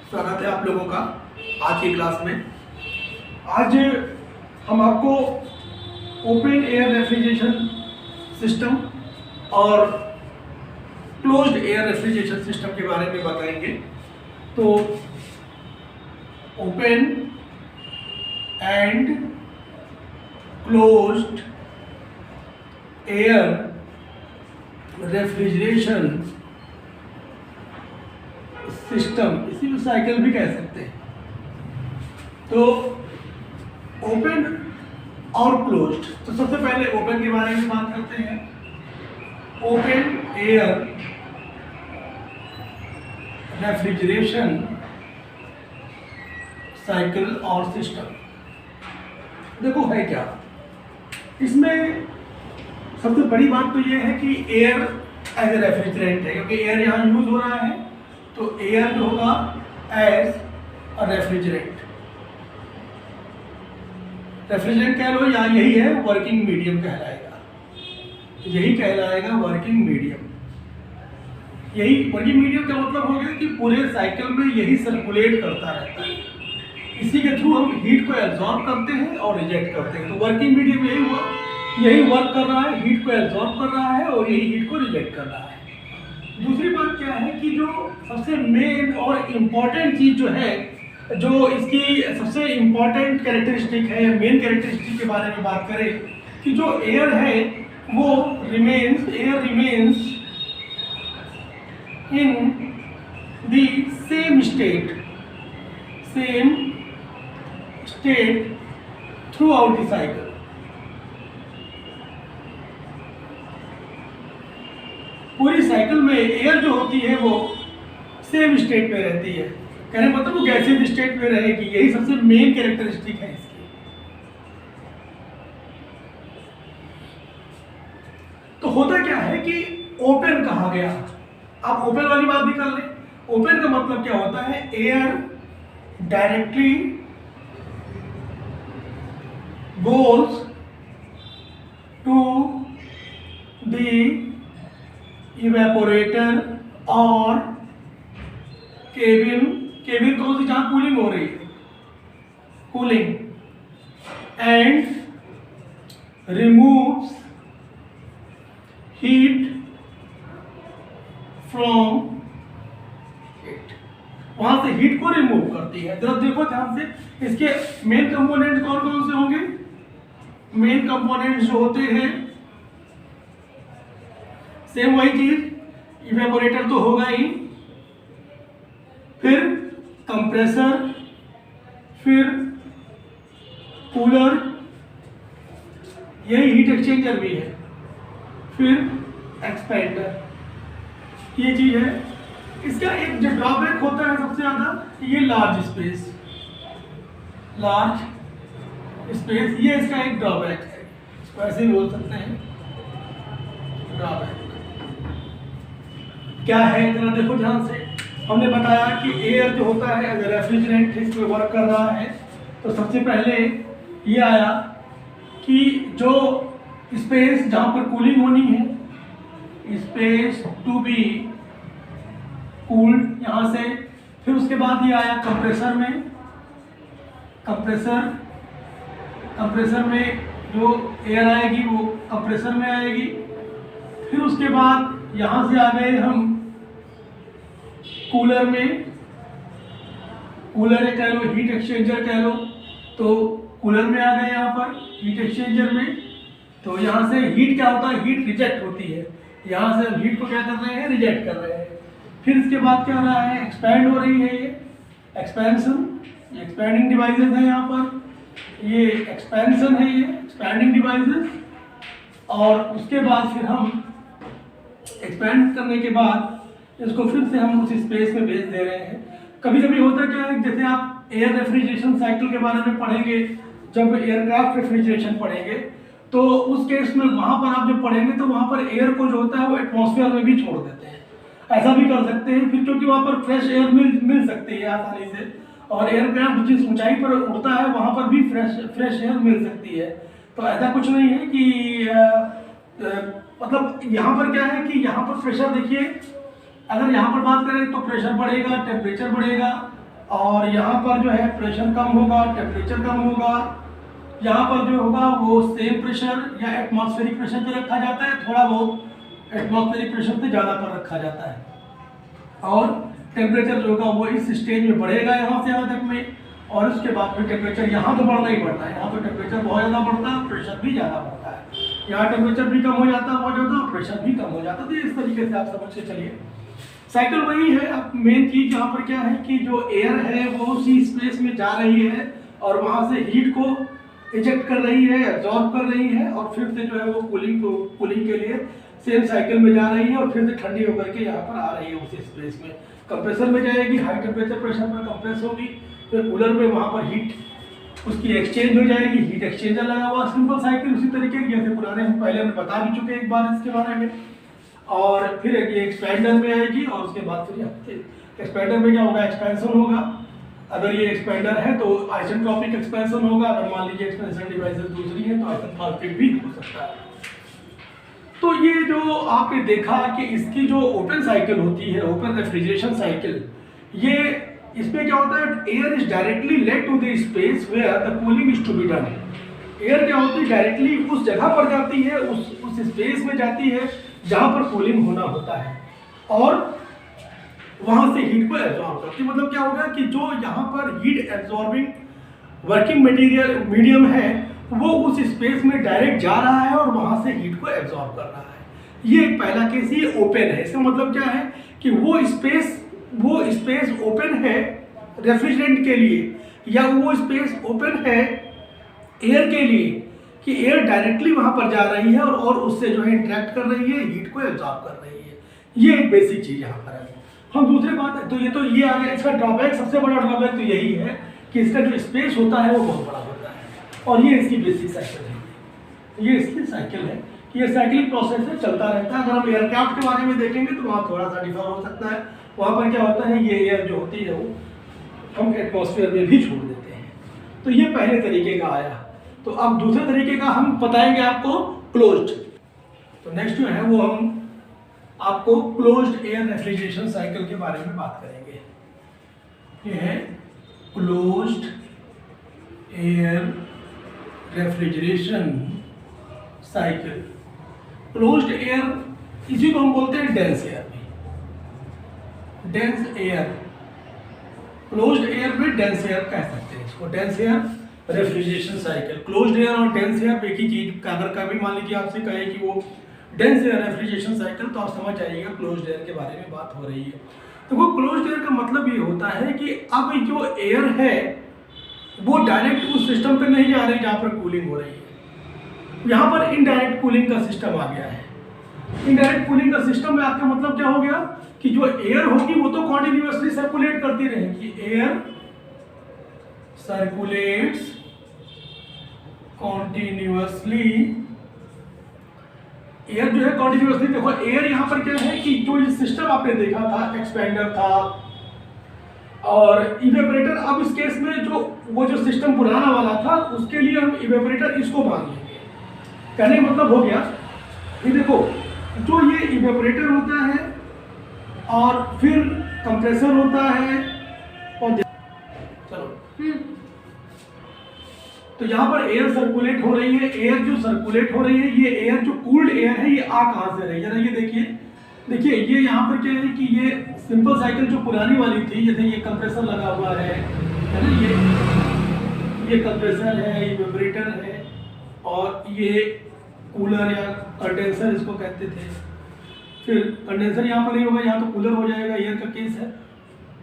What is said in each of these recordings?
स्वागत है आप लोगों का आज की क्लास में। आज हम आपको ओपन एयर रेफ्रिजरेशन सिस्टम और क्लोज्ड एयर रेफ्रिजरेशन सिस्टम के बारे में बताएंगे। तो open and closed air refrigeration system, इसी को साइकिल भी कह सकते हैं। तो ओपन और क्लोज्ड, तो सबसे पहले ओपन के बारे में बात करते हैं। ओपन एयर रेफ्रिजरेशन साइकिल और सिस्टम, देखो है क्या इसमें। सबसे बड़ी बात तो यह है कि एयर एज ए रेफ्रिजरेंट है, क्योंकि एयर यहाँ यूज हो रहा है, तो एयर जो होगा एज अ रेफ्रिजरेंट। रेफ्रिजरेंट कह लो या यही है, वर्किंग मीडियम कहलाएगा, यही कहलाएगा वर्किंग मीडियम। यही वर्किंग मीडियम का मतलब हो गया कि पूरे साइकिल में यही सर्कुलेट करता रहता है, इसी के थ्रू हम हीट को एब्जॉर्ब करते हैं और रिजेक्ट करते हैं। तो वर्किंग मीडियम यही हुआ, यही वर्क कर रहा है, हीट को एब्जॉर्ब कर रहा है और यही हीट को रिजेक्ट कर रहा है। दूसरी बात क्या है कि जो सबसे मेन और इम्पॉर्टेंट चीज़ जो है, जो इसकी सबसे इम्पॉर्टेंट कैरेक्टरिस्टिक है, मेन कैरेक्टरिस्टिक के बारे में बात करें कि जो एयर है वो air remains in the same state through out the cycle. पूरी साइकिल में एयर जो होती है वो सेम स्टेट में रहती है, कहने मतलब वो गैसियस स्टेट में रहेगी। यही सबसे मेन कैरेक्टरिस्टिक है इसकी। तो होता क्या है कि ओपन कहा गया, आप ओपन वाली बात भी कर लें। ओपन का मतलब क्या होता है, air directly goes to the evaporator और केबिन कौन सी, जहां कूलिंग हो रही है, cooling, and removes heat from it, वहां से हीट को रिमूव करती है। जरा देखो ध्यान से, इसके मेन कंपोनेंट्स कौन कौन से होंगे। मेन कंपोनेंट्स जो होते हैं सेम वही चीज, इवेपोरेटर तो होगा ही, फिर कंप्रेसर, फिर कूलर, यही हीट एक्सचेंजर भी है, फिर एक्सपेंडर, ये चीज है। इसका एक जो ड्रॉबैक होता है सबसे ज्यादा, ये लार्ज स्पेस, ये इसका एक ड्रॉबैक है, इसको ऐसे भी बोल सकते हैं ड्रॉबैक। क्या है जरा देखो ध्यान से। हमने बताया कि एयर जो होता है अगर रेफ्रिजरेंट इसमें वर्क कर रहा है, तो सबसे पहले ये आया कि जो स्पेस जहाँ पर कूलिंग होनी है, स्पेस टू बी कूल्ड, यहाँ से। फिर उसके बाद ये आया कंप्रेसर में, कंप्रेसर में जो एयर आएगी वो कंप्रेसर में आएगी। फिर उसके बाद यहाँ से आ गए हम कूलर में, कूलर कह लो, हीट एक्सचेंजर कह लो, तो कूलर में आ गए यहाँ पर हीट एक्सचेंजर में। तो यहाँ से हीट क्या होता है, हीट रिजेक्ट होती है, यहाँ से हीट को क्या कर रहे हैं, रिजेक्ट कर रहे हैं। फिर इसके बाद क्या हो रहा है, एक्सपैंड हो रही है, ये एक्सपेंशन, एक्सपैंडिंग डिवाइसेस है यहाँ पर, ये एक्सपेंशन है, ये एक्सपैंडिंग डिवाइसेस। और उसके बाद फिर हम एक्सपैंड करने के बाद इसको फिर से हम उस स्पेस में भेज दे रहे हैं। कभी कभी होता क्या है, जैसे आप एयर रेफ्रिजरेशन साइकिल के बारे में पढ़ेंगे, जब एयरक्राफ्ट रेफ्रिजरेशन पढ़ेंगे, तो उस केस में वहाँ पर आप जब पढ़ेंगे तो वहाँ पर एयर को जो होता है वो एटमॉस्फेयर में भी छोड़ देते हैं। ऐसा भी कर सकते हैं फिर, क्योंकि वहाँ पर फ्रेश एयर मिल सकती है आसानी से, और एयरक्राफ्ट जिस ऊंचाई पर उड़ता है वहाँ पर भी फ्रेश एयर मिल सकती है। तो ऐसा कुछ नहीं है कि मतलब यहाँ पर क्या है कि यहाँ पर प्रेशर देखिए, अगर यहाँ पर बात करें तो प्रेशर बढ़ेगा, टेम्परेचर बढ़ेगा, और यहाँ पर जो है प्रेशर कम होगा, टेम्परेचर कम होगा। यहाँ पर जो होगा वो सेम प्रेशर या एटमॉस्फेरिक प्रेशर पे रखा जाता है, थोड़ा बहुत एटमॉस्फेरिक प्रेशर से ज़्यादा पर रखा जाता है। और टेम्परेचर जो होगा वो इस स्टेज में बढ़ेगा यहाँ से यहाँ तक में, और उसके बाद फिर टेम्परेचर यहाँ तो बढ़ना ही बढ़ता है, यहाँ तो टेम्परेचर बहुत ज़्यादा बढ़ता है, प्रेशर भी ज़्यादा बढ़ता है। यहाँ टेम्परेचर भी कम हो जाता है बहुत ज़्यादा, और प्रेशर भी कम हो जाता है। तो इस तरीके से आप समझ के चलिए साइकिल वही है। अब मेन चीज़ यहाँ पर क्या है कि जो एयर है वो उसी स्पेस में जा रही है और वहाँ से हीट को इजेक्ट कर रही है, एब्जॉर्ब कर रही है, और फिर से जो है वो कूलिंग के लिए सेम साइकिल में जा रही है, और फिर से ठंडी होकर के यहाँ पर आ रही है उसी स्पेस में। कंप्रेसर में जाएगी, हाई टेम्परेचर प्रेशर पर कंप्रेस होगी, फिर कूलर में वहाँ पर हीट उसकी एक्सचेंज हो जाएगी, हीट एक्सचेंजर लगा हुआ सिंपल साइकिल उसी तरीके की, जैसे पुराने हम पहले हम बता भी चुके एक बार इसके बारे में। और फिर ये एक्सपेंडर में आएगी, और उसके बाद फिर एक्सपेंडर में क्या होगा, एक्सपेंशन होगा। अगर ये एक्सपेंडर है तो आइसेंट्रोपिक एक्सपेंशन होगा, अगर मान लीजिए एक्सपेंशन डिवाइसेस दूसरी है तो आइसेंट्रोपिक भी हो सकता है। तो ये जो आपने देखा कि इसकी जो ओपन साइकिल होती है, ओपन रेफ्रिजरेशन साइकिल, ये इसमें क्या होता है, air is directly led to the space where the cooling is to be done. Air क्या होती है, डायरेक्टली उस जगह पर जाती है, उस स्पेस में जाती है जहां पर कूलिंग होना होता है, और वहां से हीट को एब्जॉर्ब करती है। मतलब क्या होगा कि जो यहाँ पर heat absorbing working material medium है वो उस स्पेस में डायरेक्ट जा रहा है और वहां से हीट को एब्जॉर्ब कर रहा है। ये पहला केस ये ओपन है। इसका मतलब क्या है कि वो स्पेस ओपन है रेफ्रिजरेंट के लिए, या वो स्पेस ओपन है एयर के लिए, कि एयर डायरेक्टली वहां पर जा रही है और उससे जो है इंटरेक्ट कर रही है, हीट को एब्जॉर्ब कर रही है। ये एक बेसिक चीज यहाँ पर है। हम दूसरी बात तो ये आ गया। इसका ड्रॉबैक, सबसे बड़ा ड्रॉबैक तो यही है कि इसका जो स्पेस होता है वो बहुत बड़ा होता है, और ये इसकी बेसिक साइकिल है। ये इसकी साइकिल है कि ये साइक्लिंग प्रोसेस से चलता रहता है। अगर हम एयरक्राफ्ट के बारे में देखेंगे तो वहाँ थोड़ा सा डिफर हो सकता है। वहाँ पर क्या होता है, ये एयर जो होती है वो हम एटमॉस्फेयर में भी छोड़ देते हैं। तो ये पहले तरीके का आया। तो अब दूसरे तरीके का हम बताएंगे आपको, क्लोज्ड। तो नेक्स्ट जो है वो हम आपको क्लोज्ड एयर रेफ्रिजरेशन साइकिल के बारे में बात करेंगे। ये है closed air refrigeration cycle. Closed air, इसी को हम बोलते हैं डेंस एयर भी, डेंस एयर। क्लोज्ड एयर में डेंस एयर कह सकते हैं इसको, dense air refrigeration cycle. Closed air और डेंस एयर एक ही चीज। अगर कभी मान लीजिए आपसे कहे कि वो डेंस एयर रेफ्रिजरेशन साइकिल, तो आप समझ जाइएगा क्लोज्ड एयर के बारे में बात हो रही है। तो वो क्लोज्ड एयर का मतलब ये होता है कि अब जो एयर है वो डायरेक्ट उस सिस्टम पे नहीं जा रही जहाँ पर कूलिंग हो रही है। यहाँ पर इनडायरेक्ट कूलिंग का सिस्टम आ गया है। इनडायरेक्ट कूलिंग का सिस्टम में आपका मतलब क्या हो गया कि जो एयर होगी वो तो कॉन्टिन्यूअसली सर्कुलेट करती रहेगी। Air circulates continuously. एयर जो है कॉन्टिन्यूअसली, देखो एयर यहाँ पर क्या है कि जो ये सिस्टम आपने देखा था, एक्सपेंडर था और इवेपोरेटर। अब इस केस में जो वो जो सिस्टम पुराना वाला था उसके लिए हम इवेपोरेटर इसको मान लेंगे। कहने का मतलब हो गया कि देखो जो ये इवेपोरेटर होता है और फिर कंप्रेसर होता है, और चलो तो यहाँ पर एयर सर्कुलेट हो रही है। एयर जो सर्कुलेट हो रही है, ये एयर जो कूल्ड एयर है, ये आ कहाँ से रही है, ये देखिए ये यहाँ पर क्या है कि ये सिंपल साइकिल जो पुरानी वाली थी, जैसे ये कंप्रेसर लगा हुआ है ना, ये कंप्रेसर है, ये वाइब्रेटर है, और ये कूलर या कंडेंसर इसको कहते थे। फिर कंडेंसर यहाँ पर नहीं होगा, यहाँ तो कूलर हो जाएगा, एयर का केस है।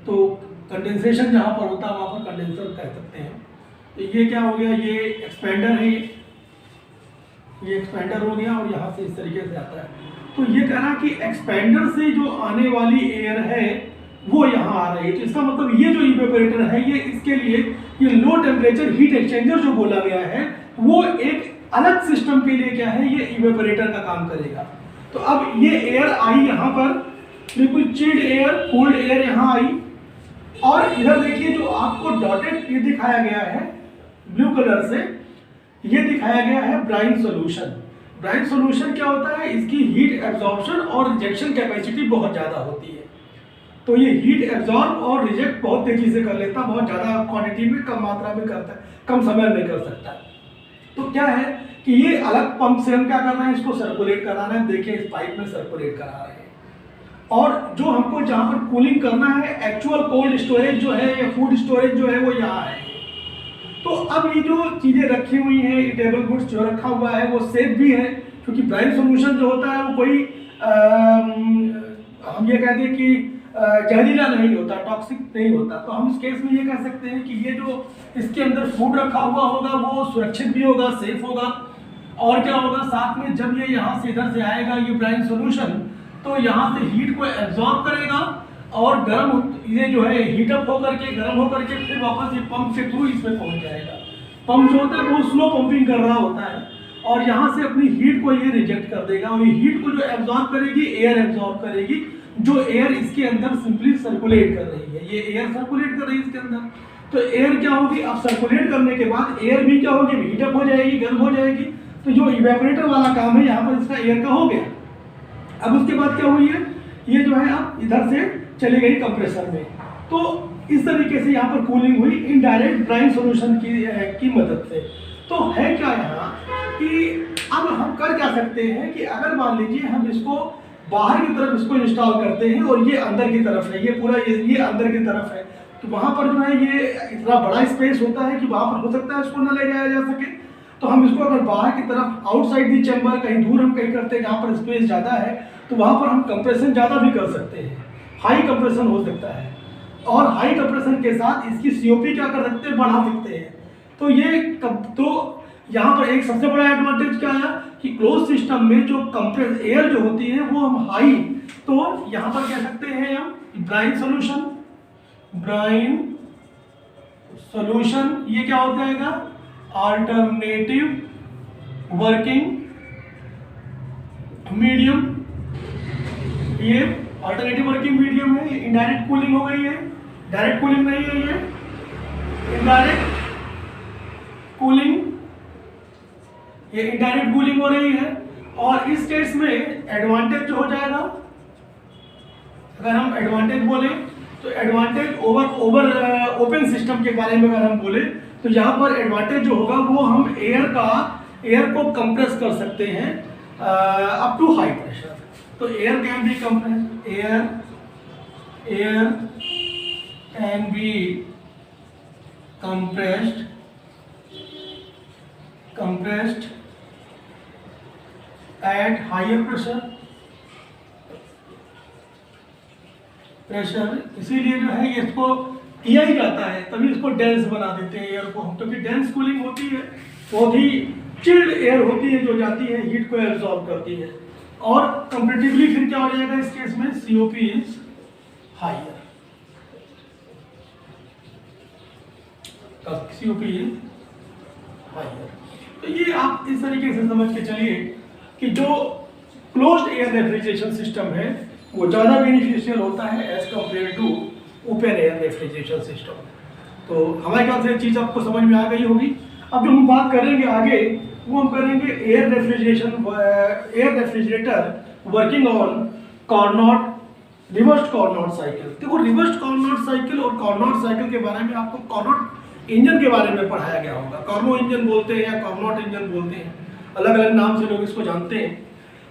तो कंडेंसेशन जहाँ पर होता है वहाँ पर कंडेंसर कह सकते हैं। तो ये क्या हो गया, ये एक्सपेंडर है, ये एक्सपेंडर हो गया, और यहाँ से इस तरीके से आता है। तो ये कह रहा कि एक्सपेंडर से जो आने वाली एयर है वो यहाँ आ रही है। तो इसका मतलब ये जो इवेपोरेटर है, ये इसके लिए ये लो टेम्परेचर हीट एक्सचेंजर जो बोला गया है, वो एक अलग सिस्टम के लिए क्या है, ये इवेपोरेटर का काम करेगा। तो अब ये एयर आई यहाँ पर, बिल्कुल चिल्ड एयर, कोल्ड एयर यहाँ आई, और इधर देखिए जो आपको डॉटेड ये दिखाया गया है ब्लू कलर से, ये दिखाया गया है ब्राइन सॉल्यूशन। ब्राइन सॉल्यूशन क्या होता है, इसकी हीट एब्जॉर्प्शन और रिजेक्शन कैपेसिटी बहुत ज़्यादा होती है। तो ये हीट एब्जॉर्ब और रिजेक्ट बहुत तेजी से कर लेता, बहुत ज़्यादा क्वांटिटी में, कम मात्रा में करता है, कम समय में कर सकता है। तो क्या है कि ये अलग पंप से हम क्या कर रहे हैं, इसको सर्कुलेट करा रहे हैं। देखिए इस पाइप में सर्कुलेट करा रहे हैं, और जो हमको जहाँ पर कूलिंग करना है, एक्चुअल कोल्ड स्टोरेज जो है या फूड स्टोरेज जो है वो यहाँ है। तो अब ये जो चीज़ें रखी हुई हैं, ईटेबल गुड्स जो रखा हुआ है वो सेफ भी है, क्योंकि ब्राइन सोल्यूशन जो होता है वो कोई हम ये कहते हैं कि जहरीला नहीं होता, टॉक्सिक नहीं होता। तो हम इस केस में ये कह सकते हैं कि ये जो इसके अंदर फूड रखा हुआ होगा वो सुरक्षित भी होगा, सेफ होगा। और क्या होगा, साथ में जब ये यहाँ से इधर से आएगा ये ब्राइन सोल्यूशन, तो यहाँ से हीट को एब्जॉर्ब करेगा और गर्म, ये जो है हीटअप होकर के, गर्म होकर के फिर वापस ये पंप के थ्रू इसमें पहुँच जाएगा। पंप जो होता है वो स्लो पंपिंग कर रहा होता है, और यहाँ से अपनी हीट को ये रिजेक्ट कर देगा, और ये हीट को जो एब्जॉर्ब करेगी, एयर एब्जॉर्ब करेगी, जो एयर इसके अंदर सिंपली सर्कुलेट कर रही है। ये एयर सर्कुलेट कर रही है इसके अंदर। तो एयर क्या होगी, अब सर्कुलेट करने के बाद एयर भी क्या होगी, हीटअप हो जाएगी, गर्म हो जाएगी। तो जो इवेपोरेटर वाला काम है यहाँ पर इसका एयर का हो गया। अब उसके बाद क्या हुई है, ये जो है अब इधर से चली गई कंप्रेसर में। तो इस तरीके से यहाँ पर कूलिंग हुई इनडायरेक्ट ब्राइन सोल्यूशन की मदद से। तो है क्या यहाँ कि अब हम कर क्या सकते हैं कि अगर मान लीजिए हम इसको बाहर की तरफ इसको इंस्टॉल करते हैं और ये अंदर की तरफ है, ये पूरा ये अंदर की तरफ है, तो वहाँ पर जो है ये इतना बड़ा स्पेस होता है कि वहाँ पर हो सकता है इसको न ले जाया जा सके। तो हम इसको अगर बाहर की तरफ आउटसाइड दी चैम्बर, कहीं दूर हम कहीं करते हैं जहाँ पर स्पेस ज़्यादा है, तो वहाँ पर हम कंप्रेशन ज़्यादा भी कर सकते हैं, हाई कंप्रेशन हो सकता है। और हाई कंप्रेशन के साथ इसकी COP क्या कर सकते हैं, बढ़ा सकते हैं। तो ये तो यहाँ पर एक सबसे बड़ा एडवांटेज क्या है कि क्लोज सिस्टम में जो कंप्रेस एयर जो होती है वो हम हाई, तो यहाँ पर कह सकते हैं हम ब्राइन सोल्यूशन ये क्या हो जाएगा, अल्टरनेटिव वर्किंग मीडियम। ये अल्टरनेटिव वर्किंग मीडियम है, इनडायरेक्ट कूलिंग हो गई है, डायरेक्ट कूलिंग नहीं है, ये इनडायरेक्ट कूलिंग, ये इनडायरेक्ट कूलिंग हो रही है। और इस केस में एडवांटेज जो हो जाएगा, अगर हम एडवांटेज बोले तो एडवांटेज ओवर ओपन सिस्टम के बारे में अगर हम बोले तो यहाँ पर एडवांटेज जो होगा वो हम एयर को कंप्रेस कर सकते हैं अप टू हाई प्रेशर। तो air can be compressed, air can be compressed at higher pressure। इसीलिए जो है इसको किया ही जाता है, तभी इसको डेंस बना देते हैं एयर को हम, क्योंकि डेंस कूलिंग होती है, बहुत ही चिल्ड एयर होती है जो जाती है, हीट को एब्जॉर्ब करती है। और कंपैरेटिवली फिर क्या हो जाएगा इस केस में, COP is higher, COP is higher. तो ये आप इस तरीके से समझ के चलिए कि जो क्लोज्ड एयर रेफ्रिजरेशन सिस्टम है वो ज़्यादा बेनिफिशियल होता है as compared to open air refrigeration system. तो हमारे ख्याल से चीज़ आपको समझ में आ गई होगी। अब जो हम बात करेंगे आगे वो हम करेंगे air refrigerator working on Carnot, reversed Carnot cycle. देखो रिवर्स्ड कार्नोट साइकिल और कार्नोट साइकिल के बारे में आपको कार्नोट इंजन के बारे में पढ़ाया गया होगा। कार्नो इंजन बोलते हैं या कार्नोट इंजन बोलते हैं, अलग अलग नाम से लोग इसको जानते हैं।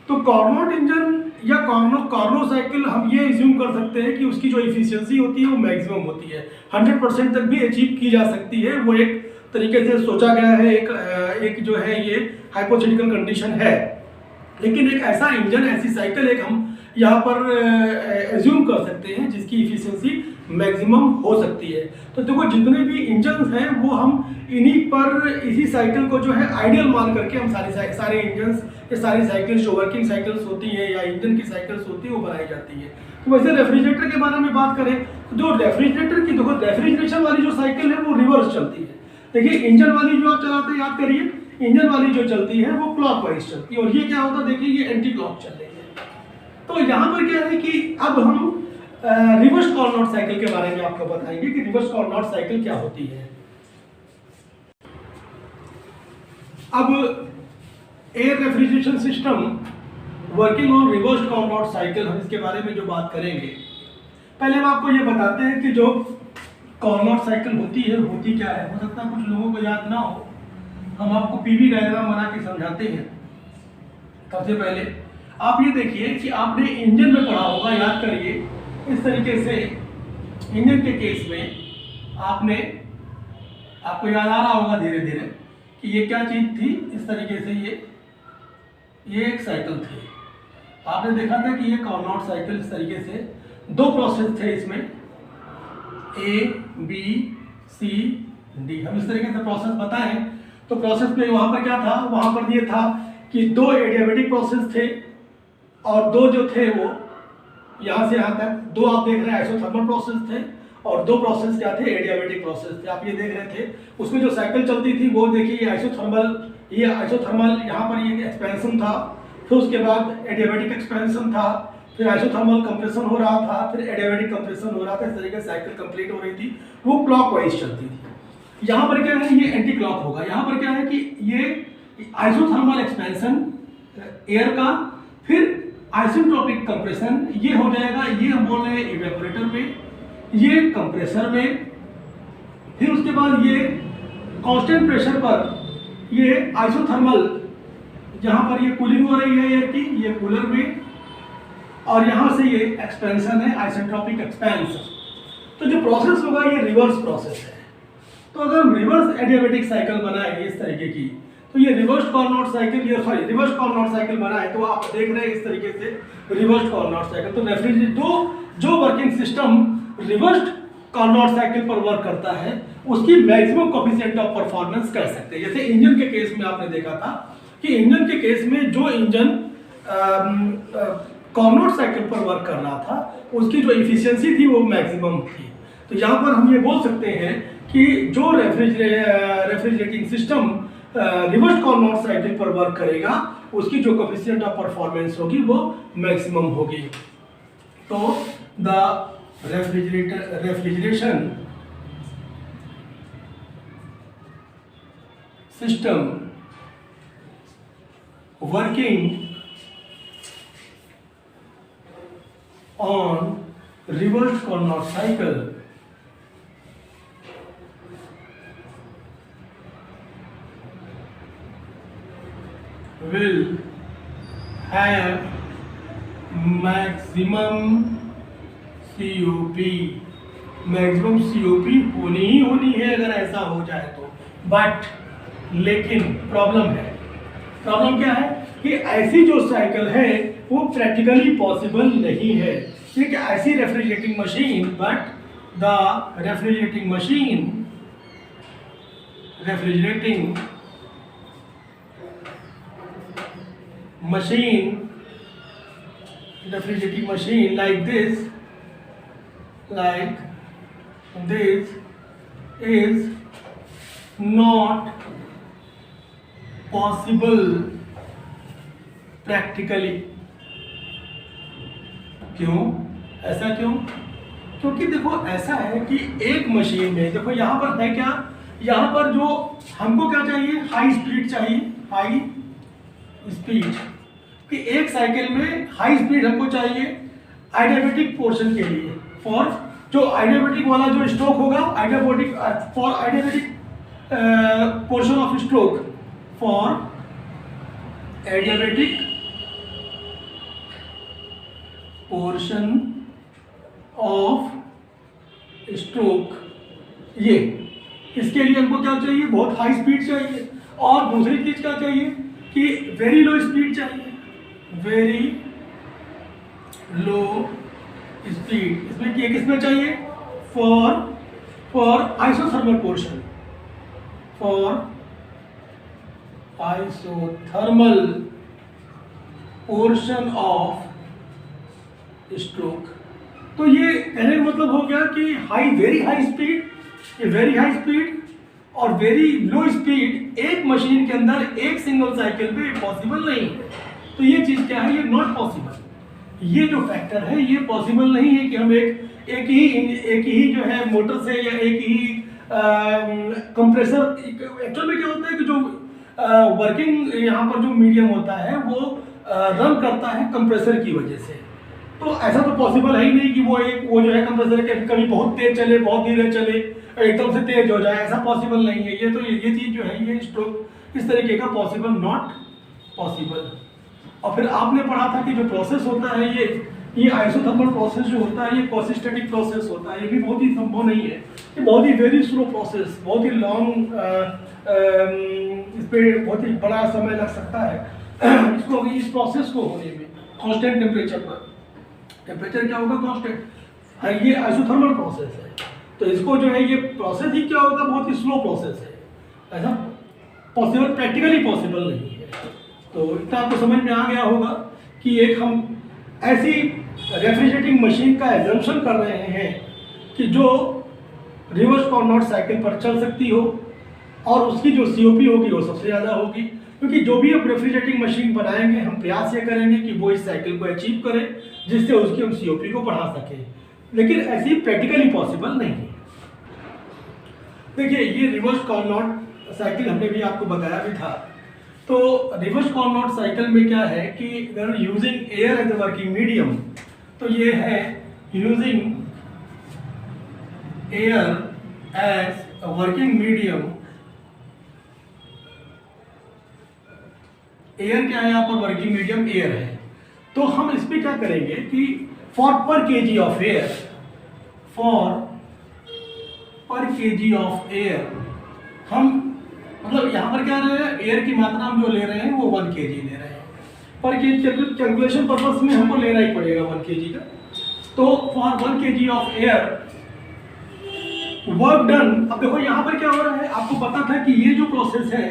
तो कार्नोट इंजन या कार्नो साइकिल हम ये एज्यूम कर सकते हैं कि उसकी जो इफिशियंसी होती है वो मैक्सिमम होती है, 100% तक भी अचीव की जा सकती है। वो एक तरीके से सोचा गया है, एक जो है ये हाइपोथेटिकल कंडीशन है। लेकिन एक ऐसा इंजन, ऐसी साइकिल एक हम यहाँ पर एज्यूम कर सकते हैं जिसकी इफिशियंसी मैक्सिमम हो सकती है। तो देखो जितने भी इंजन हैं वो हम इन्हीं पर, इसी साइकिल को जो है आइडियल मान करके हम सारे इंजन्स, ये सारी साइकिल्स जो वर्किंग साइकिल्स होती है या इंजन की साइकिल्स होती है वो बनाई जाती है। तो वैसे रेफ्रिजरेटर के बारे में बात करें तो जो रेफ्रिजरेटर की, देखो रेफ्रिजरेशन वाली जो साइकिल है वो रिवर्स चलती है। देखिए इंजन वाली जो आप चलाते हैं, याद करिए, इंजन वाली जो चलती है वो क्लॉकवाइज चलती है, और ये क्या होता है, देखिए ये एंटी क्लॉक चल रही है। तो यहाँ पर क्या है कि अब हम रिवर्स कार्नोट साइकिल के बारे में आपको बताएंगे कि रिवर्स कार्नोट साइकिल क्या होती है। अब air refrigeration system working on reverse Carnot cycle, हम इसके बारे में जो बात करेंगे पहले हम आपको ये बताते हैं कि जो कार्नोट साइकिल होती क्या है। हो सकता है कुछ लोगों को याद ना हो, हम आपको पीवी डायग्राम बना के समझाते हैं। सबसे पहले आप ये देखिए कि आपने इंजन में पढ़ा होगा, याद करिए इस तरीके से इंजन के केस में आपको याद आ रहा होगा धीरे धीरे कि ये क्या चीज़ थी। इस तरीके से ये एक साइकिल थी। आपने देखा था कि ये कार्नोट साइकिल इस तरीके से दो प्रोसेस थे इसमें, ए बी सी डी। हम इस तरीके से प्रोसेस बताएं तो प्रोसेस में वहाँ पर क्या था, वहाँ पर ये था कि दो एडियाबेटिक प्रोसेस थे और दो जो थे वो यहाँ से यहाँ तक दो आप देख रहे हैं आइसोथर्मल प्रोसेस थे और दो प्रोसेस क्या थे, एडियाबेटिक प्रोसेस थे। आप ये देख रहे थे उसमें जो साइकिल चलती थी वो देखिए ये आइसोथर्मल यहाँ पर ये एक्सपेंशन था, फिर उसके बाद एडियाबेटिक एक्सपेंशन था, फिर आइसोथर्मल कंप्रेशन हो रहा था, फिर एडियाबेटिक कंप्रेशन हो रहा था। इस तरीके से साइकिल कंप्लीट हो रही थी, वो क्लॉक वाइज चलती थी। यहाँ पर क्या है, ये एंटी क्लॉक होगा। यहाँ पर क्या है कि ये आइसोथर्मल एक्सपेंशन एयर का, फिर आइसेंट्रोपिक कंप्रेशन ये हो जाएगा, ये हम बोल रहे हैं इवेपोरेटर में, ये कंप्रेसर में। फिर उसके बाद ये कांस्टेंट प्रेशर पर ये आइसोथर्मल, जहाँ पर ये कूलिंग हो रही है एयर की, ये कूलर में, और यहाँ से ये एक्सपेंशन है आइसेंट्रोपिक एक्सपेंशन। तो जो प्रोसेस होगा ये रिवर्स प्रोसेस है। तो अगर हम रिवर्स एडियाबेटिक साइकिल बनाए इस तरीके की, तो ये रिवर्स कार्नोट साइकिल बना है। तो आप देख रहे हैं इस तरीके से रिवर्स कार्नोट साइकिल। तो रेफ्रिजरेटर जो working system reverse Carnot cycle पर वर्क करता है उसकी मैक्सिमम कोफिशिएंट ऑफ परफॉर्मेंस कर सकते हैं। जैसे इंजन के केस में आपने देखा था कि इंजन के केस में जो इंजन कार्नोट साइकिल पर वर्क कर रहा था उसकी जो इफिशियंसी थी वो मैक्सिमम थी। तो यहाँ पर हम ये बोल सकते हैं कि जो refrigerating system reverse Carnot cycle पर वर्क करेगा उसकी जो कोफिशिएंट ऑफ परफॉर्मेंस होगी वो मैक्सिमम होगी। तो the refrigeration system working on reverse Carnot cycle will have maximum COP। Maximum COP होनी ही होनी है अगर ऐसा हो जाए तो। बट लेकिन प्रॉब्लम क्या है कि ऐसी जो साइकिल है वो प्रैक्टिकली पॉसिबल नहीं है। ठीक है, ऐसी refrigerating machine, but the refrigerating machine like this is not possible practically। क्यों? ऐसा क्यों? क्योंकि देखो ऐसा है कि एक मशीन में देखो यहाँ पर है क्या, यहाँ पर जो हमको क्या चाहिए, हाई स्पीड चाहिए, हाई स्पीड कि एक साइकिल में हाई स्पीड हमको चाहिए आइडियाबेटिक पोर्शन के लिए। फॉर जो आइडियाबेटिक वाला जो स्ट्रोक होगा, for adiabatic portion of stroke, for adiabatic portion of stroke, ये इसके लिए हमको क्या चाहिए, बहुत हाई स्पीड चाहिए। और दूसरी चीज क्या चाहिए कि वेरी लो स्पीड चाहिए, वेरी लो स्पीड। इसमें कि किसमें चाहिए, for isothermal portion, for isothermal portion of stroke. तो ये कहने का मतलब हो गया कि वेरी हाई स्पीड और वेरी लो स्पीड एक मशीन के अंदर एक सिंगल साइकिल में पॉसिबल नहीं है। तो ये चीज क्या है, ये नॉट पॉसिबल। ये जो फैक्टर है ये पॉसिबल नहीं है कि हम एक ही जो है मोटर से या एक ही कंप्रेसर। एक्चुअल में क्या होता है कि जो वर्किंग यहाँ पर जो मीडियम होता है वो रन करता है कंप्रेसर की वजह से। तो ऐसा तो पॉसिबल है ही नहीं कि वो जो है कंप्रेसर कभी बहुत तेज चले, बहुत धीरे चले, एकदम से तेज हो जाए, ऐसा पॉसिबल नहीं है। ये चीज़ जो है, ये स्ट्रोक इस तरीके का पॉसिबल, नॉट पॉसिबल। और फिर आपने पढ़ा था कि जो प्रोसेस होता है ये आइसोथर्मल प्रोसेस जो होता है, ये क्वासिस्टेटिक प्रोसेस होता है। ये भी बहुत ही संभव नहीं है, ये बहुत ही वेरी स्लो प्रोसेस, बहुत ही लॉन्ग, इस पर बहुत ही बड़ा समय लग सकता है इसको, इस प्रोसेस को होने में। कांस्टेंट टेम्परेचर पर, टेम्परेचर क्या होगा, कांस्टेंट। ये आइसोथर्मल प्रोसेस है, तो इसको जो है ये प्रोसेस ही क्या होगा, बहुत ही स्लो प्रोसेस है, ऐसा पॉसिबल, प्रैक्टिकली पॉसिबल नहीं है। तो इतना आपको समझ में आ गया होगा कि एक हम ऐसी रेफ्रिजरेटिंग मशीन का एग्जाम्पशन कर रहे हैं कि जो रिवर्स कार्नोट साइकिल पर चल सकती हो, और उसकी जो COP होगी वो सबसे ज़्यादा होगी, क्योंकि जो भी हम रेफ्रिजरेटिंग मशीन बनाएंगे हम प्रयास ये करेंगे कि वो इस साइकिल को अचीव करे, जिससे उसकी हम COP को बढ़ा सकें, लेकिन ऐसी प्रैक्टिकली पॉसिबल नहीं है। देखिए, ये रिवर्स कार्नोट साइकिल हमने भी आपको बताया भी था। तो रिवर्स कार्नोट साइकिल में क्या है कि अगर using air as a working medium, तो ये है using air as a working medium. Air क्या है यहाँ पर, वर्किंग मीडियम एयर है। तो हम इस पे क्या करेंगे कि फॉर पर केजी ऑफ एयर, फॉर पर केजी ऑफ एयर, हम मतलब यहाँ पर क्या रहे हैं, एयर की मात्रा हम जो ले रहे हैं वो 1 kg ले रहे हैं। पर केजी कैलकुलेशन पर्पस में हमको लेना ही पड़ेगा 1 kg का। तो for 1 kg of air work done. अब देखो यहाँ पर क्या हो रहा है, आपको पता था कि ये जो प्रोसेस है,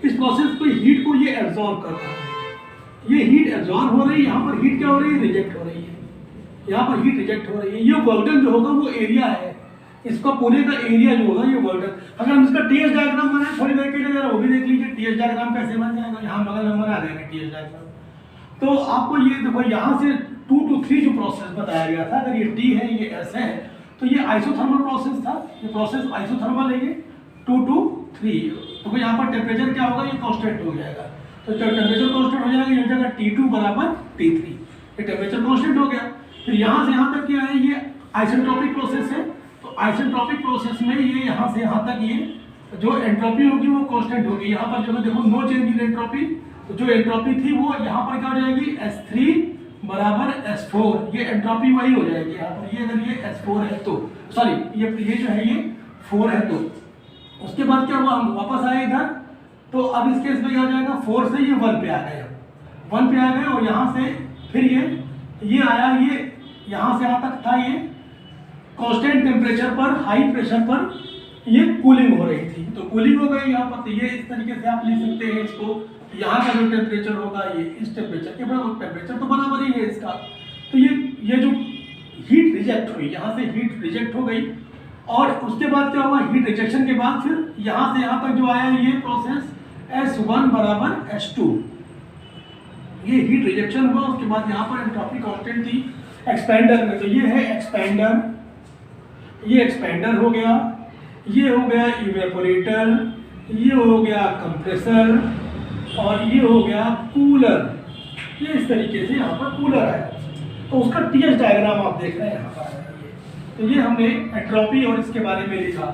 इस प्रोसेस को हीट को ये एब्जॉर्ब कर रहा है। ये हीट एब्जॉर्ब हो रही है, यहाँ पर हीट क्या हो रही है, रिजेक्ट हो रही है। यहाँ पर हीट रिजेक्ट हो रही है। ये वर्क डन जो होगा वो एरिया है, इसका पूरे का एरिया जो होगा ये वर्क डन। अगर हम इसका TS डायग्राम बनाए थोड़ी देर के लिए, जरा वो भी देख लीजिए TS डायग्राम कैसे बन जाएगा। यहाँ बगल में बना देंगे TS डायग्राम। तो आपको ये देखो, यहाँ से 2 to 3 जो प्रोसेस बताया गया था, अगर ये T है, ये S है, तो ये आइसोथर्मल प्रोसेस था। ये प्रोसेस आइसोथर्मल है, ये 2 to 3। तो यहाँ पर टेम्परेचर क्या होगा, ये कांस्टेंट हो जाएगा। तो जब टेम्परेचर कांस्टेंट हो जाएगा, ये हो जाएगा T2 बराबर T3। ये टेम्परेचर कांस्टेंट हो गया। फिर यहाँ से यहाँ तक क्या है, ये आइसेंट्रोपिक प्रोसेस है। तो आइसेंट्रोपिक प्रोसेस में ये यहाँ से यहाँ तक ये जो एंट्रोपी होगी वो कांस्टेंट होगी। यहाँ पर जो देखो नो चेंज इन एंट्रोपी, तो जो एंट्रोपी थी वो यहाँ पर क्या हो जाएगी, S3 बराबर S4। ये एंट्रोपी वही हो जाएगी यहाँ पर। ये अगर ये S4 है तो सॉरी, ये जो है ये 4 है। तो उसके बाद क्या हुआ, हम वापस आए इधर। तो अब इस केस में क्या हो जाएगा, 4 से ये 1 पे आ गए, 1 पे आ गए। और यहाँ से फिर ये आया, ये यहाँ से यहाँ तक था, ये कांस्टेंट टेम्परेचर पर, हाई प्रेशर पर ये कूलिंग हो रही थी। तो कूलिंग हो गई यहाँ पर। तो ये इस तरीके से आप लिख सकते हैं इसको, यहाँ का जो टेम्परेचर होगा ये इस टेम्परेचर के बराबर, टेम्परेचर तो बराबर ही है इसका। तो ये जो हीट रिजेक्ट हुई, यहाँ से हीट रिजेक्ट हो गई। और उसके बाद क्या हुआ, हीट रिजेक्शन के बाद फिर यहाँ से यहाँ तक जो आया ये प्रोसेस S1 बराबर S2, ये हीट रिजेक्शन हुआ। उसके बाद यहाँ पर एंट्रोपी कांस्टेंट थी एक्सपेंडर में। तो ये है एक्सपेंडर, ये एक्सपेंडर हो गया, ये हो गया इवेपोरेटर, ये हो गया कंप्रेसर, और ये हो गया कूलर। ये इस तरीके से यहाँ पर कूलर है। तो उसका TS डायग्राम आप देख रहे हैं यहाँ पर। तो ये हमने एंट्रोपी और इसके बारे में लिखा।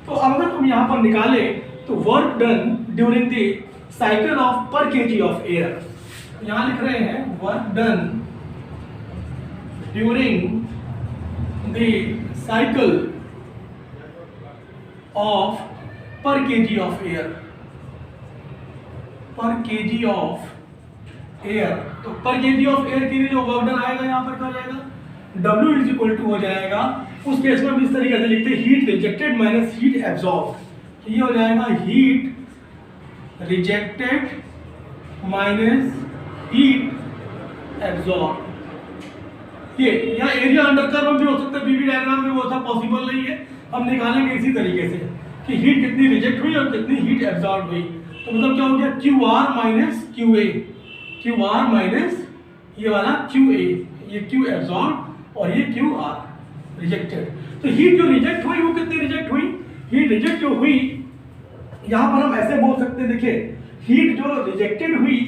तो अब अगर हम यहाँ पर निकालें तो work done during the cycle of पर केजी ऑफ एयर, यहाँ लिख रहे हैं work done during the cycle of पर केजी ऑफ एयर, पर केजी ऑफ एयर। तो पर केजी ऑफ एयर के लिए जो वर्क डन आएगा यहाँ पर क्या हो जाएगा, W इज इक्वल टू हो जाएगा। उस केस में हम इस तरीके से लिखते हैं heat rejected minus heat absorb. ये हो जाएगा heat rejected minus heat absorb. ये या एरिया अंडर कर्व भी हो सकता है, बीबी डायग्राम में वो था, पॉसिबल नहीं है। हम निकालेंगे इसी तरीके से कि हीट कितनी रिजेक्ट हुई और कितनी हीट एब्जॉर्ब हुई। तो मतलब क्या हो गया, QR minus QA, QR minus ये वाला QA, ये Q एब्जॉर्ब और ये QR रिजेक्टेड। तो हीट जो रिजेक्ट हुई वो कितनी रिजेक्ट हुई, हीट रिजेक्ट जो हुई यहाँ पर हम ऐसे बोल सकते हैं, देखिए हीट जो रिजेक्टेड हुई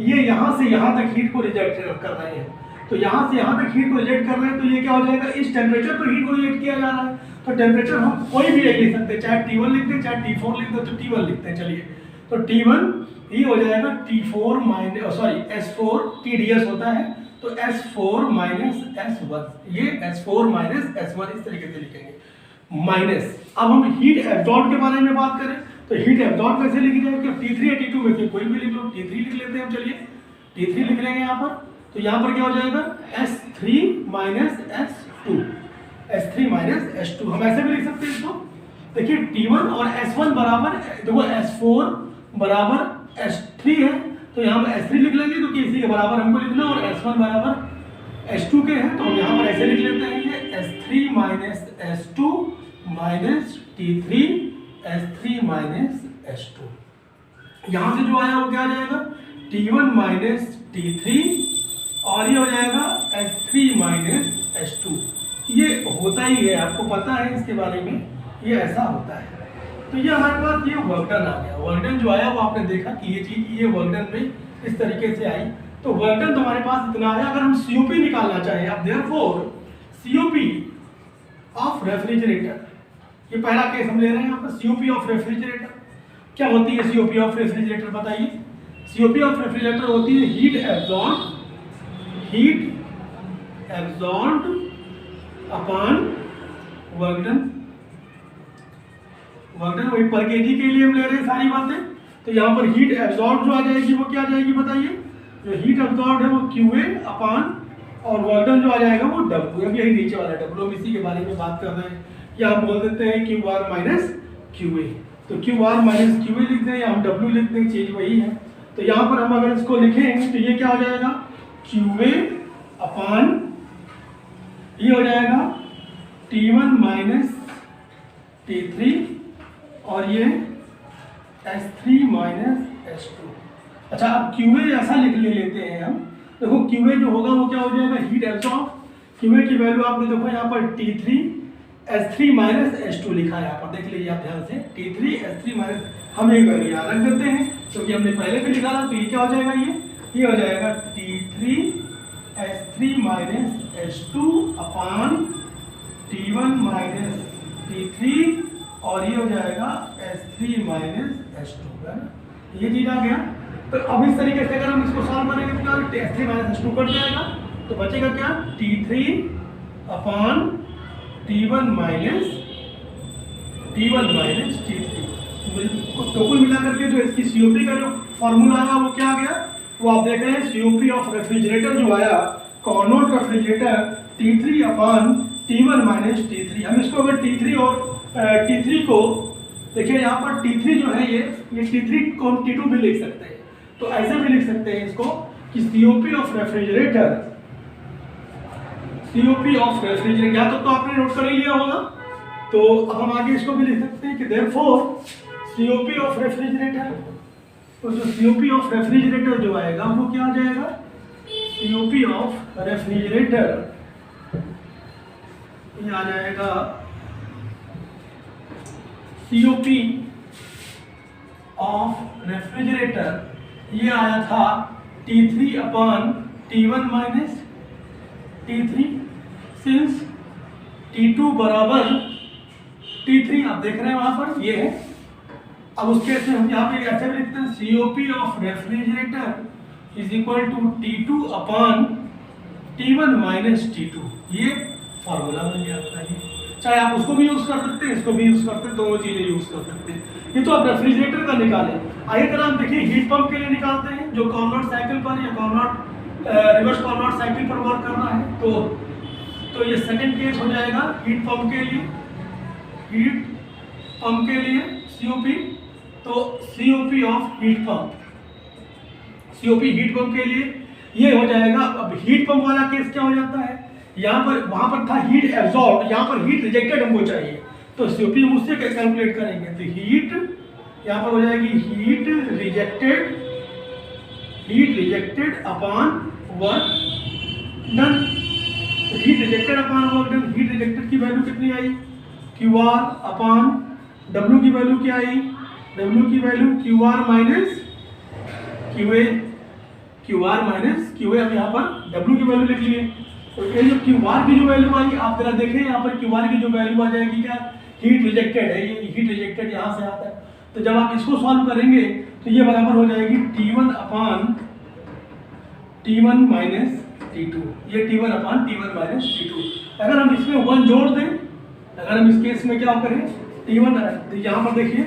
ये यहाँ से यहाँ तक हीट को रिजेक्ट कर रहे हैं। तो यहाँ से यहाँ तक हीट को रिजेक्ट कर रहे हैं, तो ये क्या हो जाएगा, इस टेम्परेचर पर हीट को रिजेक्ट किया जा रहा है। तो टेम्परेचर हम कोई भी लिख सकते हैं, चाहे T1 लिखते हैं, चाहे T4 लिखते हैं, तो T1 लिखते हैं। चलिए, तो T1 ये हो जाएगा T4 माइनस S4 TdS होता है, तो S4 माइनस S1, ये S4 माइनस S1 इस तरीके से लिखेंगे माइनस। अब हम हीट एब्जॉर्ब के बारे में बात करें, तो हीट एब्जॉर्ब कैसे लिखी जाएगी, T3 या T2 में से कोई भी लिख लो, T3 लिख लेते हैं हम। चलिए, T3 लिख लेंगे यहाँ पर, तो यहाँ पर क्या हो जाएगा, S3 minus S2, S3 minus S2, हम ऐसे भी लिख सकते हैं इसको। देखिए T1 और S1 बराबर, देखो S4 बराबर S3 है, तो यहाँ पर S3 लिख लेंगे, तो इसी के बराबर हमको लिखना, और S1 बराबर S2 के हैं, तो हम यहाँ पर ऐसे लिख लेते हैं, ये S3 minus S2 minus T3 S3 minus S2। यहाँ से जो आया वो क्या आ जाएगा, T1 माइनस T3, और ये हो जाएगा S3 माइनस S2। ये होता ही है, आपको पता है इसके बारे में, ये ऐसा होता है। तो ये हमारे पास ये वर्क डन आ गया। वर्क डन जो आया वो आपने देखा कि ये चीज़, ये वर्क डन में इस तरीके से आई। तो वर्क डन तो हमारे पास इतना आया। अगर हम COP निकालना चाहें, अब देयरफॉर COP ऑफ रेफ्रिजरेटर, ये पहला केस हम ले रहे हैं यहाँ पर, COP ऑफ रेफ्रिजरेटर। क्या होती है COP ऑफ रेफ्रिजरेटर, बताइए। COP ऑफ रेफ्रिजरेटर होती है heat absorbed upon work done. Work done वही पर केजी के लिए हम ले रहे हैं सारी बातें। तो यहाँ पर हीट एब्जॉर्ब जो आ जाएगी वो क्या आ जाएगी, बताइए। जो हीट एब्जॉर्ब है वो QA अपॉन, और वर्क डन जो आ जाएगा वो W। अब यही नीचे वाला W, हम इसी के बारे में बात कर रहे हैं, या हम बोल देते हैं QR माइनस QA। तो QR माइनस QA लिख दें, या हम W लिख दें, चीज वही है। तो यहाँ पर हम अगर इसको लिखें तो ये क्या हो जाएगा, QA अपॉन, ये हो जाएगा T1 माइनस T3, और ये S3 माइनस S2। अच्छा, अब QA ऐसा लिख लेते हैं हम। देखो QA जो होगा वो क्या हो जाएगा, हीट एब्जॉर्ब। QA की वैल्यू आपने देखो यहाँ पर T3 S3 माइनस S2 लिखा है यहाँ पर, देख लीजिए आप ध्यान से, T3 S3 माइनस, हम एक वैल्यू यहाँ रख देते हैं क्योंकि हमने पहले भी लिखा था। तो ये क्या हो जाएगा, ये हो जाएगा T3 S3 minus S2 upon T1 minus T3, और ये हो जाएगा S3 माइनस S2, है ना, ये चीज आ गया। तो अब इस तरीके से अगर हम इसको सॉल्व करेंगे तो क्या, S3 माइनस S2 कट जाएगा, तो बचेगा क्या, T3 upon T1 minus T3। तो कुल मिला करके जो इसकी COP का जो फॉर्मूला आया वो क्या आ गया, वो आप देख रहे हैं, COP ऑफ रेफ्रिजरेटर जो आया, Carnot refrigerator T3 upon T1 minus T3। हम इसको अगर T3 और T3 को देखिए, यहाँ पर T3 जो है ये T3 को हम T2 भी लिख सकते हैं। तो ऐसे भी लिख सकते हैं इसको कि COP ऑफ रेफ्रिजरेटर, या तो आपने नोट कर ही लिया होगा। तो अब हम आगे इसको भी लिख सकते हैं कि देयरफॉर COP ऑफ रेफ्रिजरेटर, तो जो COP ऑफ रेफ्रिजरेटर जो आएगा वो क्या आ जाएगा, COP ऑफ रेफ्रिजरेटर ये आ जाएगा, COP ऑफ रेफ्रिजरेटर ये आया था T3 upon T1 minus T3, since T2 बराबर T3, आप देख रहे हैं वहां पर ये है। अब उसके से हम यहाँ पे ऐसे भी लिखते हैं, COP of refrigerator is equal to T2 upon T1 minus T2। ये फॉर्मूला बन गया, बताइए। चाहे आप उसको भी यूज कर सकते हैं, इसको भी यूज करते हैं, दोनों चीजें यूज कर सकते हैं। ये तो आप रेफ्रिजरेटर का निकालें। आइए अगर हम देखिए हीट पंप के लिए निकालते हैं, जो कार्नोट साइकिल पर या कार्नोट रिवर्स कार्नोट साइकिल पर वर्क कर रहा है। तो ये सेकंड केस हो जाएगा हीट पंप के लिए, COP। तो COP of heat pump, COP heat pump के लिए ये हो जाएगा। अब हीट पंप वाला केस क्या हो जाता है, यहाँ पर वहां पर था हीट एब्जॉर्ब, यहाँ पर हीट रिजेक्टेड हमको चाहिए, तो COP हम उससे कैलकुलेट करेंगे। तो हीट यहाँ पर हो जाएगी heat rejected upon work done. Heat rejected upon work done, heat rejected की वैल्यू कितनी आई, QR अपॉन W की वैल्यू क्या आई, W की value QR minus QA। Q R minus Q A. हम यहाँ पर डब्ल्यू की वैल्यू लिख लिए, तो ये जो क्यू आर की जो वैल्यू आई आप जरा देखें यहाँ पर क्यू आर की जो वैल्यू आ जाएगी क्या, हीट रिजेक्टेड है, ये हीट रिजेक्टेड यहाँ से आता है। तो जब आप इसको सॉल्व करेंगे तो ये बराबर हो जाएगी T1 अपान T1 माइनस T2, ये T1 अपान T1 माइनस T2। अगर हम इसमें 1 जोड़ दें, अगर हम इस केस में क्या करें T1, तो यहाँ पर देखिए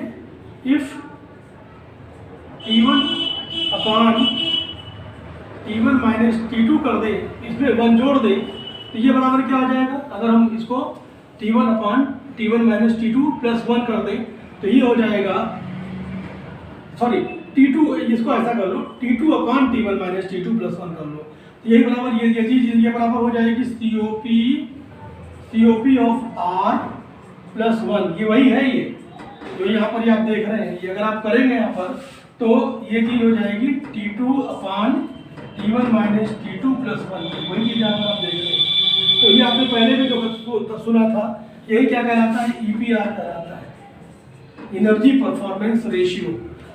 if T1 upon T1 minus T2 कर दे, इसमें 1 जोड़ दे, तो ये बराबर क्या हो जाएगा, अगर हम इसको T1 अपान T1 माइनस T2 प्लस 1 कर दे तो ये हो जाएगा, सॉरी T2, इसको ऐसा कर लो T2 अपान T1 माइनस T2 प्लस 1 कर लो, तो यही बराबर ये चीज़ ये बराबर हो जाएगी COP ऑफ R प्लस 1। ये वही है, ये जो यहाँ पर ये आप देख रहे हैं, ये अगर आप करेंगे यहाँ पर तो ये चीज़ हो जाएगी T2 अपान T1 माइनस T2 प्लस 1, वही चीज़ यहाँ पर आप देख रहे हैं। तो ये आपने पहले भी जो सुना था, यही क्या कहलाता है, EPR कहलाता है, एनर्जी परफॉर्मेंस रेशियो।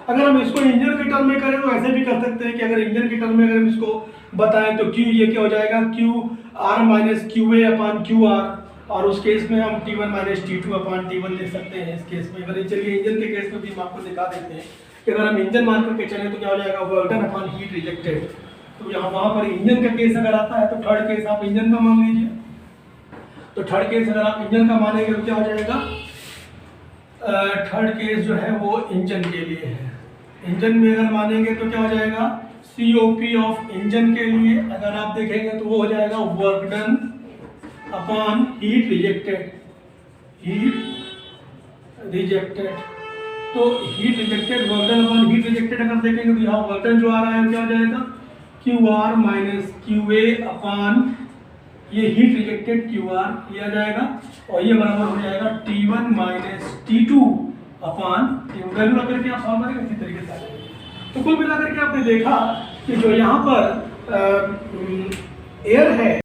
अगर हम इसको इंजन के टर्म में करें तो ऐसे भी कर सकते हैं कि अगर इंजन के टर्म में अगर हम इसको बताएं तो Q ये क्या हो जाएगा, QR माइनस QA अपान QR, और उस केस में हम T1 माइनस T2 अपान T1 लिख सकते हैं। इस केस में अगर चलिए इंजन के केस में भी हम आपको दिखा देते हैं कि अगर हम इंजन मान करके चलें तो क्या हो जाएगा, वर्क अपान हीट रिजेक्टेड। तो यहाँ वहाँ पर इंजन का केस अगर आता है तो थर्ड केस आप इंजन का मान लीजिए, तो थर्ड केस अगर आप इंजन का मानेंगे तो क्या हो जाएगा, थर्ड केस जो है वो इंजन के लिए है। इंजन में अगर मानेंगे तो क्या हो जाएगा, COP ऑफ इंजन के लिए अगर आप देखेंगे तो वो हो जाएगा work done upon heat rejected, heat rejected. तो heat rejected work done upon heat rejected अगर देखेंगे तो यहाँ वर्क डन जो आ रहा है क्या हो जाएगा, QR माइनस QA अपान ये हीट रिजेक्टेड QR किया जाएगा, और ये बराबर हो जाएगा T1 माइनस T2 अपान T1। वैल्यू रख करके आप सॉल्व करेंगे इसी तरीके से आ जाएगा। तो कुल मिलाकर के आपने देखा कि जो यहाँ पर एयर है